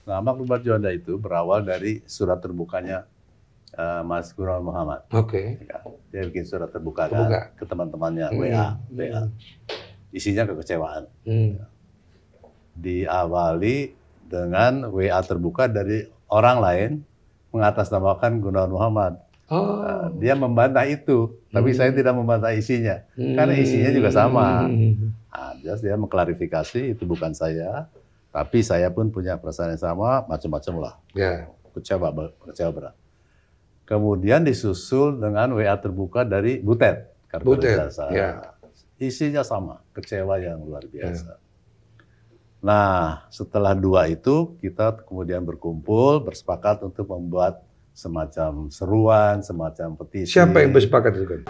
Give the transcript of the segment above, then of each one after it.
Nah, Maklumat Juanda itu berawal dari surat terbukanya Mas Gunawan Muhammad. Oke. Ya, dia bikin surat terbuka Terbuka. kan, ke teman-temannya WA. Isinya kekecewaan. Diawali dengan WA terbuka dari orang lain mengatasnamakan Gunawan Muhammad. Dia membantah itu, tapi saya tidak membantah isinya, karena isinya juga sama. Jelas dia mengklarifikasi itu bukan saya, tapi saya pun punya perasaan yang sama, macam-macam lah. Ya. Kecewa berat. Kemudian disusul dengan WA terbuka dari Butet, Butet, Jasa. ya. Isinya sama, kecewa yang luar biasa. Nah, setelah dua itu kita kemudian berkumpul, bersepakat untuk membuat semacam seruan, semacam petisi. Siapa yang bersepakat itu kan?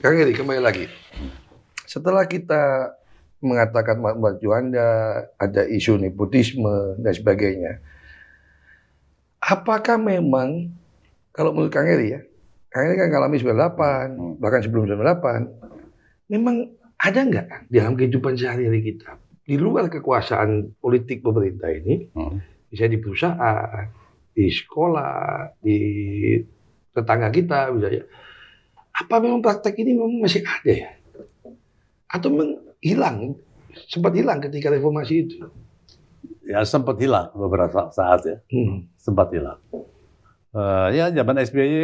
Kang Heri, kembali lagi. Setelah kita mengatakan Maklumat Juanda, ada isu nepotisme dan sebagainya, apakah memang, kalau menurut Kang Heri ya, Kang Heri kan ngalami 98, bahkan sebelum 98, memang ada nggak di dalam kehidupan sehari-hari kita, di luar kekuasaan politik pemerintah ini, bisa di perusahaan, di sekolah, di tetangga kita, misalnya, apa memang praktek ini memang masih ada ya? Atau memang hilang, sempat hilang ketika reformasi itu? Ya sempat hilang beberapa saat ya, sempat hilang. Ya zaman SBY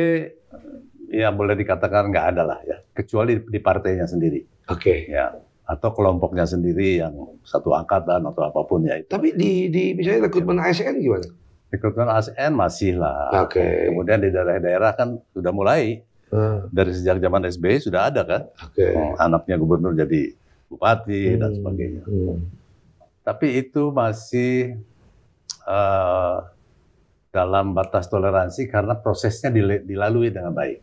ya boleh dikatakan nggak ada lah ya, kecuali di partainya sendiri. Oke. Ya, atau kelompoknya sendiri yang satu angkatan atau apapun ya itu. Tapi di misalnya rekrutmen ASN gimana? Rekrutmen ASN masih lah. Oke. Kemudian di daerah-daerah kan sudah mulai. Dari sejak zaman SBY sudah ada kan. Anaknya gubernur jadi bupati dan sebagainya. Tapi itu masih dalam batas toleransi karena prosesnya dilalui dengan baik.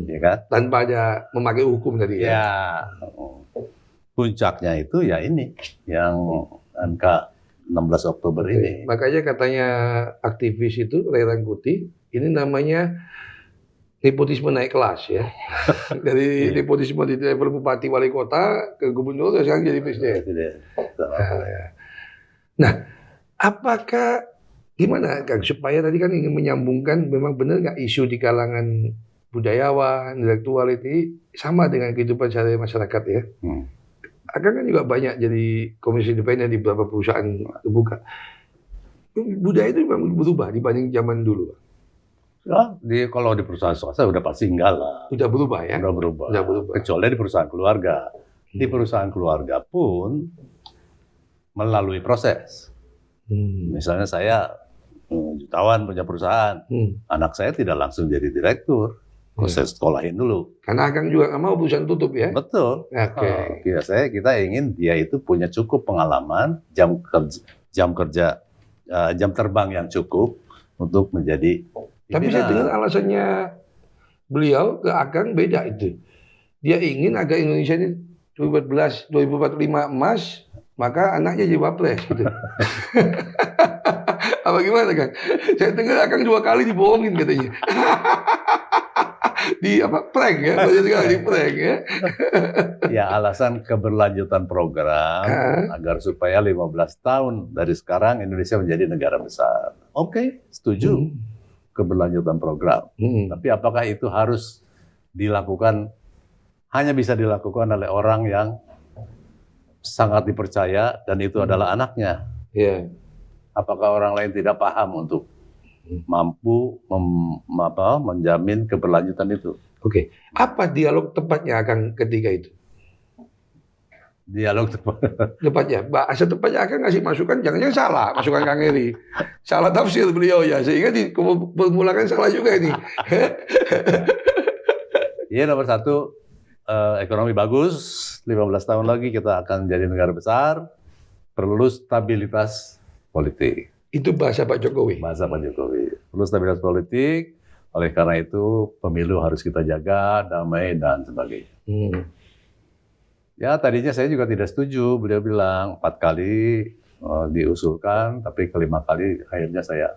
Ya kan? Tanpa ada memakai hukum tadi ya? Ya. Puncaknya itu ya ini, yang angka 16 Oktober ini. Makanya katanya aktivis itu, Ray Rangkuti, ini namanya nepotisme naik kelas ya. Dari nepotisme di level bupati wali kota ke gubernur sekarang jadi presiden. Nah, apakah gimana Kang supaya tadi kan ingin menyambungkan memang benar nggak isu di kalangan budayawan, intelektual itu sama dengan kehidupan sehari masyarakat ya? Akan kan juga banyak jadi komisi independen di beberapa perusahaan terbuka. Budaya itu memang berubah dibanding zaman dulu. Ya, kalau di perusahaan swasta udah pasti enggak lah. Udah berubah ya? Udah berubah. Kecuali di perusahaan keluarga. Di perusahaan keluarga pun melalui proses. Misalnya saya jutawan punya perusahaan. Anak saya tidak langsung jadi direktur. Proses sekolahin dulu. Karena Akang juga nggak mau perusahaan tutup ya? Betul. Oke. Kita ingin dia itu punya cukup pengalaman, jam terbang yang cukup untuk menjadi. Tapi saya dengar alasannya beliau ke Akang beda itu. Dia ingin agar Indonesia ini 2045 emas, maka anaknya jadi wapres gitu. Apa gimana Kang? Saya dengar Akang 2 kali dibohongin katanya. Di prank ya, banyak sekali di prank ya. Ya alasan keberlanjutan program agar supaya 15 tahun dari sekarang Indonesia menjadi negara besar. Oke, setuju. Keberlanjutan program. Tapi apakah itu harus dilakukan, hanya bisa dilakukan oleh orang yang sangat dipercaya dan itu adalah anaknya? Apakah orang lain tidak paham untuk mampu menjamin keberlanjutan itu? Oke. Apa dialog tepatnya Akang ketika itu? Dialog tepatnya, bahasa tepatnya Akang ngasih masukan, jangan-jangan salah masukan Kang Heri, salah tafsir beliau ya, sehingga dipermulakan salah juga ini. Iya, nomor 1 ekonomi bagus, 15 tahun lagi kita akan jadi negara besar, perlu stabilitas politik. Itu bahasa Pak Jokowi. Bahasa Pak Jokowi. Perlu stabilitas politik, oleh karena itu pemilu harus kita jaga, damai dan sebagainya. Ya tadinya saya juga tidak setuju, beliau bilang 4 kali diusulkan, tapi kelima kali akhirnya saya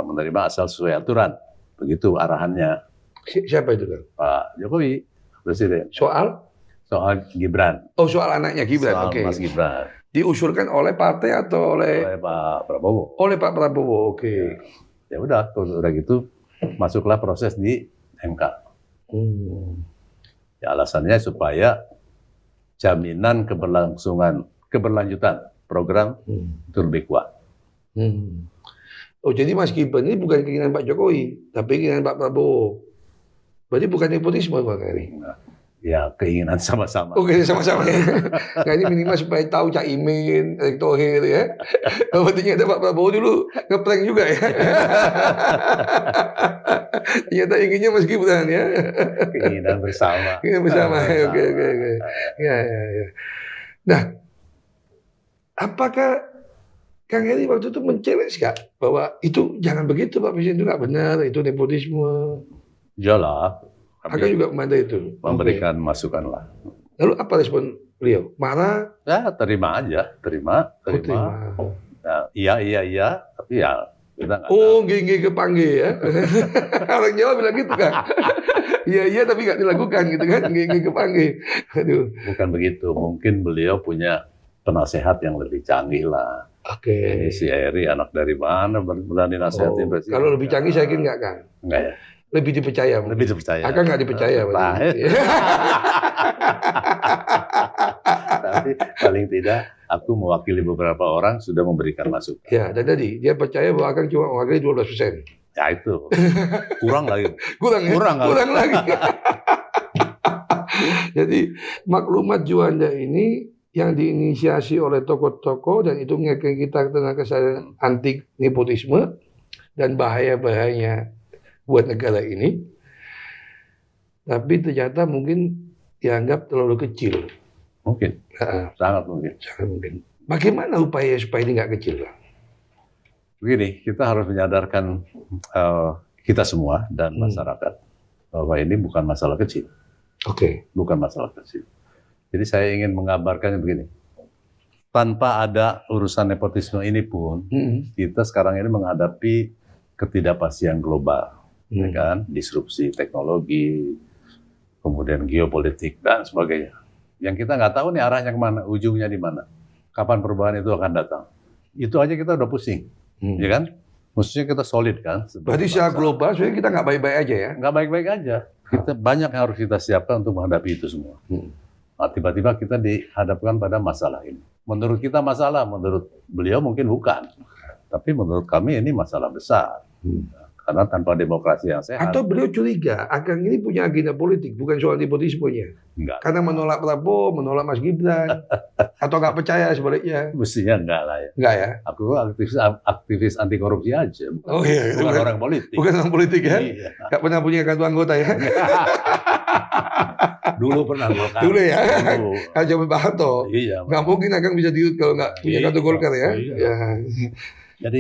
menerima asal sesuai aturan. Begitu arahannya. Siapa itu kan? Pak Jokowi, Presiden. Soal? Soal Gibran. Oh, soal anaknya Gibran, Soal oke. Mas Gibran. Diusulkan oleh partai atau oleh Pak Prabowo. oleh Pak Prabowo, oke. Ya udah, kalau udah gitu masuklah proses di MK. Ya, alasannya supaya jaminan keberlanjutan program itu lebih kuat. Oh, jadi Mas Gibran ini bukan keinginan Pak Jokowi, tapi keinginan Pak Prabowo. Berarti bukan nepotisme, Bang Heri? Ya, keinginan sama-sama. Oke, sama-sama ya. Nah, ini minimal supaya tahu Cak Imin, Erick Thohir ya. Bahwa ternyata Pak Prabowo dulu ngeprank juga ya. Ternyata inginnya Mas Gibran ya. Keinginan bersama. Keinginan bersama. Oke. Ya. Nah, apakah Kang Heri waktu itu men-challenge nggak bahwa itu jangan begitu Pak Presiden, itu nggak benar, itu nepotisme? Iyalah. Kakak juga memandang itu. Memberikan masukan lah. Lalu apa respon beliau? Marah? Ya, terima aja. Terima. Nah, iya. Tapi ya, kita nggak tahu. Gini kepanggil ya. Orang Jawa bilang gitu kan. Iya, tapi nggak dilakukan gitu kan. Gini kepanggil. Aduh. Bukan begitu. Mungkin beliau punya penasehat yang lebih canggih lah. Oke. Ini si Eri anak dari mana berani nasihatin presiden? Kalau lebih canggih saya kira nggak kan? Enggak ya. Lebih dipercaya. Lebih dipercaya. Akan nggak dipercaya. Nah, tapi paling tidak aku mewakili beberapa orang sudah memberikan masukan. Ya, dan tadi dia percaya bahwa akan cuma mewakili 12%. Ya itu kurang lagi. Kurang lagi. Jadi maklumat Juanda ini yang diinisiasi oleh tokoh-tokoh dan itu mengingatkan kita tentang kesadaran anti nepotisme dan bahaya-bahayanya buat negara ini, tapi ternyata mungkin dianggap terlalu kecil. Mungkin, sangat mungkin. Bagaimana upaya supaya ini nggak kecil? Begini, kita harus menyadarkan kita semua dan masyarakat bahwa ini bukan masalah kecil. Oke. Bukan masalah kecil. Jadi saya ingin menggambarkannya begini. Tanpa ada urusan nepotisme ini pun, kita sekarang ini menghadapi ketidakpastian global. Ya kan, disrupsi teknologi, kemudian geopolitik dan sebagainya. Yang kita nggak tahu nih arahnya kemana, ujungnya di mana, kapan perubahan itu akan datang. Itu aja kita udah pusing, ya kan? Maksudnya kita solid kan. Berarti secara global sebenarnya kita nggak baik-baik aja ya? Nggak baik-baik aja. Kita banyak yang harus kita siapkan untuk menghadapi itu semua. Nah, tiba-tiba kita dihadapkan pada masalah ini. Menurut kita masalah, menurut beliau mungkin bukan. Tapi menurut kami ini masalah besar. Karena tanpa demokrasi yang sehat. Atau beliau curiga, Akang ini punya agenda politik, bukan soal nepotismenya. Enggak. Karena menolak Prabowo, menolak Mas Gibran. Atau nggak percaya sebaliknya. Mestinya enggak lah ya. Enggak ya? Aku aktivis anti korupsi aja. Bukan orang politik. Bukan orang politik ya? Iya. Nggak pernah punya kartu anggota ya? Dulu pernah Golkar. Dulu ya? Dulu. Kalau zaman Pak Harto. Iya. Nggak mungkin Akang bisa diurut kalau nggak punya kartu Golkar ya? Iya. Ya. Jadi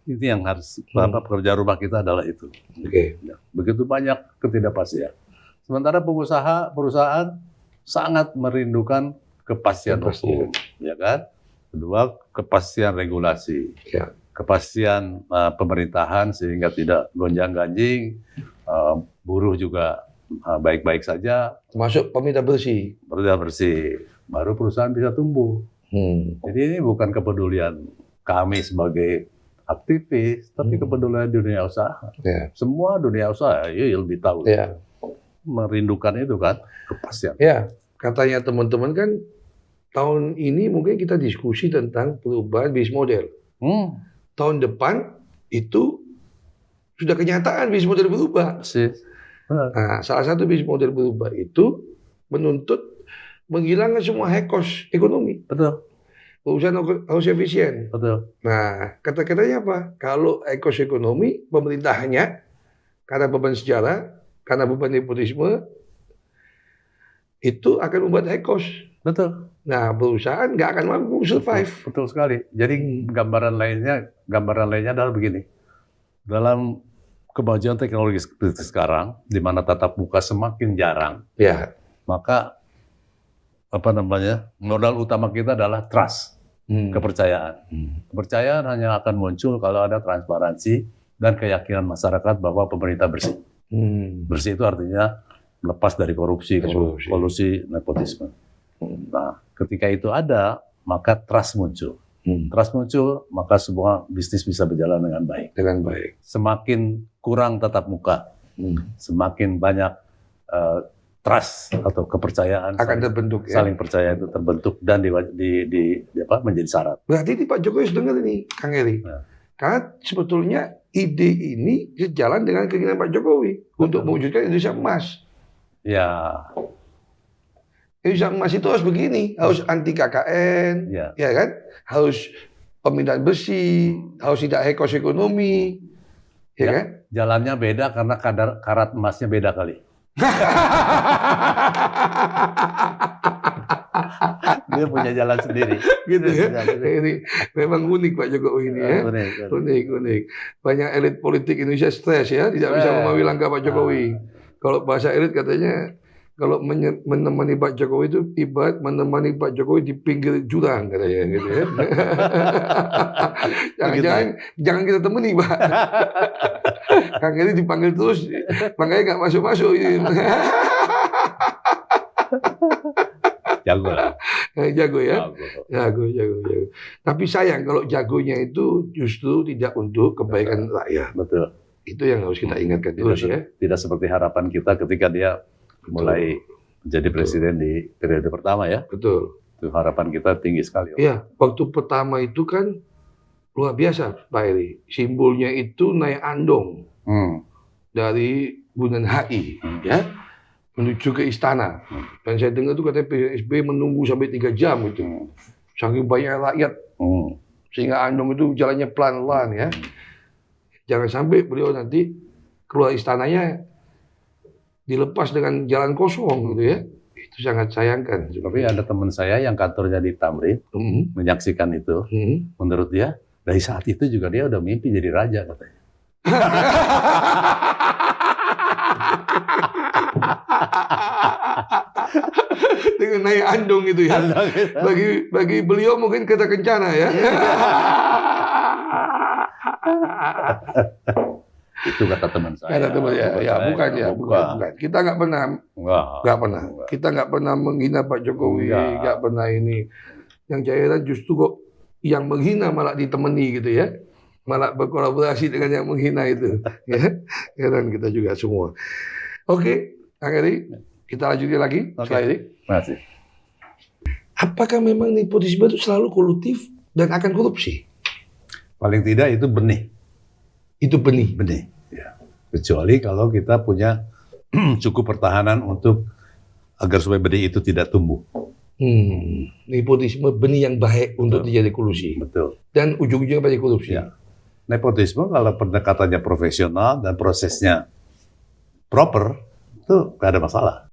itu yang harus pekerjaan rumah kita adalah itu. Oke. Begitu banyak ketidakpastian. Sementara perusahaan sangat merindukan kepastian hukum, ya kan? Kedua, kepastian regulasi, Ya. kepastian pemerintahan sehingga tidak gonjang-ganjing, buruh juga baik-baik saja, Termasuk pemerintah bersih. bersih, baru perusahaan bisa tumbuh. Jadi ini bukan kepedulian kami sebagai aktivis, tapi kepedulian dunia usaha. Ya. Semua dunia usaha, ya lebih tahu. Ya. Merindukan itu kan, kepastian. Ya, katanya teman-teman kan tahun ini mungkin kita diskusi tentang perubahan bisnis model. Tahun depan itu sudah kenyataan bisnis model berubah. Nah, salah satu bisnis model berubah itu menuntut menghilangkan semua high cost ekonomi. Betul. Perusahaan harus efisien. Betul. Nah, kata-katanya apa? Kalau high cost ekonomi, pemerintahnya karena beban sejarah, karena beban nepotisme, itu akan membuat high cost. Betul. Nah, perusahaan nggak akan mampu survive. Betul sekali. Jadi gambaran lainnya adalah begini. Dalam kemajuan teknologi seperti sekarang, di mana tatap muka semakin jarang, Ya. maka modal utama kita adalah trust, kepercayaan. Kepercayaan hanya akan muncul kalau ada transparansi dan keyakinan masyarakat bahwa pemerintah bersih. Bersih itu artinya lepas dari korupsi, kolusi, nepotisme. Nah, ketika itu ada, maka trust muncul. Trust muncul, maka semua bisnis bisa berjalan dengan baik. Dengan baik. Semakin kurang tatap muka, semakin banyak trust atau kepercayaan Akan terbentuk ya. saling percaya itu terbentuk dan menjadi syarat. Berarti ini Pak Jokowi harus dengar ini, Kang Heri. Ya. Karena sebetulnya ide ini sejalan dengan keinginan Pak Jokowi untuk mewujudkan Indonesia emas. Ya, Indonesia emas itu harus begini, harus anti KKN, ya kan? Harus pemindahan bersih, harus tidak hekos ekonomi, ya kan? Jalannya beda karena karat emasnya beda kali. Dia punya jalan sendiri. Gitu ya. Ini memang unik Pak Jokowi ini ya. Unik. Banyak elit politik Indonesia stres ya, tidak bisa memahami langkah Pak Jokowi. Kalau bahasa elit katanya, kalau menemani Pak Jokowi itu ibarat menemani Pak Jokowi di pinggir jurang katanya gitu ya. Jangan kita temani Pak. Kang Heri dipanggil terus, makanya nggak masuk-masuk. Jago lah. Jago ya. Jago. Tapi sayang kalau jagonya itu justru tidak untuk kebaikan rakyat. Betul. Itu yang harus kita ingatkan terus ya. Tidak seperti harapan kita ketika dia mulai menjadi presiden di periode pertama ya. Betul. Itu harapan kita tinggi sekali. Iya, waktu pertama itu kan luar biasa Pak Heri. Simbolnya itu naik andong dari Bundaran HI ya menuju ke istana. Dan saya dengar itu katanya PSB menunggu sampai 3 jam itu. Saking banyak rakyat. Sehingga andong itu jalannya pelan-pelan ya. Jangan sampai beliau nanti keluar istananya dilepas dengan jalan kosong gitu ya. Itu sangat sayangkan. Tapi ada teman saya yang kantornya di Tamrin menyaksikan itu. Menurut dia dari saat itu juga dia udah mimpi jadi raja katanya. Dengan naik andong itu ya. Bagi beliau mungkin kata kencana ya. Itu kata teman saya. Kata teman bukan. Kita nggak pernah. Kita nggak pernah menghina Pak Jokowi, nggak pernah ini. Yang saya justru kok yang menghina malah ditemani gitu ya. Malah berkolaborasi dengan yang menghina itu. Ya, heran kita juga semua. Oke, Kang Heri, kita lanjutin lagi setelah ini. Masih. Apakah memang nepotisme itu selalu kolutif dan akan korupsi? Paling tidak itu benih. Itu benih. Ya. Kecuali kalau kita punya cukup pertahanan untuk agar supaya benih itu tidak tumbuh. Nepotisme benih yang baik untuk terjadi kolusi. Betul. Dan ujung-ujungnya pada korupsi. Ya. Nepotisme kalau pendekatannya profesional dan prosesnya proper itu nggak ada masalah.